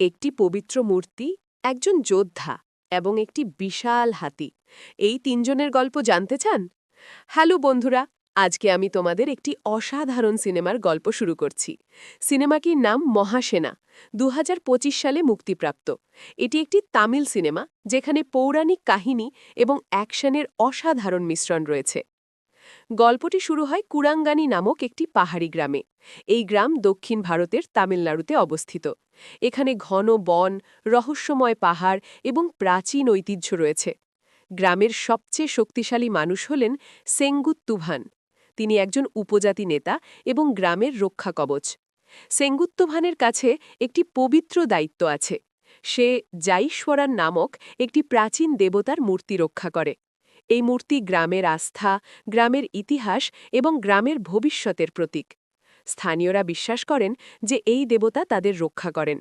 একটি পবিত্র মূর্তি, একজন যোদ্ধা এবং একটি বিশাল হাতি, এই তিনজনের গল্প জানতে চান? হ্যালো বন্ধুরা, আজকে আমি তোমাদের একটি অসাধারণ সিনেমার গল্প শুরু করছি। সিনেমাটির নাম মহাসেনা, ২০২৫ সালে মুক্তিপ্রাপ্ত। এটি একটি তামিল সিনেমা যেখানে পৌরাণিক কাহিনী এবং অ্যাকশনের অসাধারণ মিশ্রণ রয়েছে। গল্পটি শুরু হয় কুরাঙ্গানি নামক একটি পাহাড়ি গ্রামে। এই গ্রাম দক্ষিণ ভারতের তামিলনাড়ুতে অবস্থিত। এখানে ঘন বন, রহস্যময় পাহাড় এবং প্রাচীন ঐতিহ্য রয়েছে। গ্রামের সবচেয়ে শক্তিশালী মানুষ হলেন সেঙ্গুত্তুভান। তিনি একজন উপজাতি নেতা এবং গ্রামের রক্ষা কবচ। সেঙ্গুত্তুভানের কাছে একটি পবিত্র দায়িত্ব আছে। সে জাইশ্বরান নামক একটি প্রাচীন দেবতার মূর্তি রক্ষা করে। এই মূর্তি গ্রামের আস্থা, গ্রামের ইতিহাস এবং গ্রামের ভবিষ্যতের প্রতীক। স্থানীয়রা বিশ্বাস করেন যে এই দেবতা তাদের রক্ষা করেন।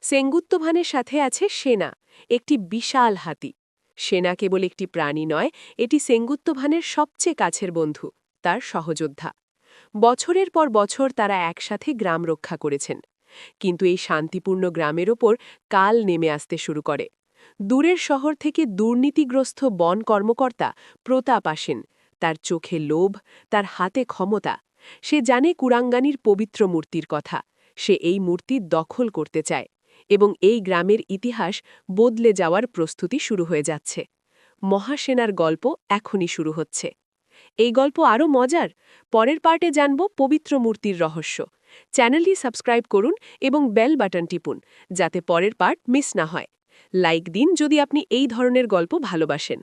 সেঙ্গুত্তুভানের সাথে আছে সেনা, একটি বিশাল হাতি। সেনা কেবল একটি প্রাণী নয়, এটি সেঙ্গুত্তুভানের সবচেয়ে কাছের বন্ধু, তার সহযোদ্ধা। বছরের পর বছর তারা একসাথে গ্রাম রক্ষা করেছেন। কিন্তু এই শান্তিপূর্ণ গ্রামের ওপর কাল নেমে আসতে শুরু করে। দূরের শহর থেকে দুর্নীতিগ্রস্ত বন কর্মকর্তা প্রতাপ আসেন। তার চোখে লোভ, তার হাতে ক্ষমতা। সে জানে কুরাঙ্গানির পবিত্র মূর্তির কথা। সে এই মূর্তি দখল করতে চায় এবং এই গ্রামের ইতিহাস বদলে যাওয়ার প্রস্তুতি শুরু হয়ে যাচ্ছে। মহাসেনার গল্প এখনই শুরু হচ্ছে। এই গল্প আরও মজার। পরের পার্টে জানব পবিত্র মূর্তির রহস্য। চ্যানেলটি সাবস্ক্রাইব করুন এবং বেল বাটন টিপুন, যাতে পরের পার্ট মিস না হয়। লাইক দিন যদি আপনি এই ধরনের গল্প ভালোবাসেন।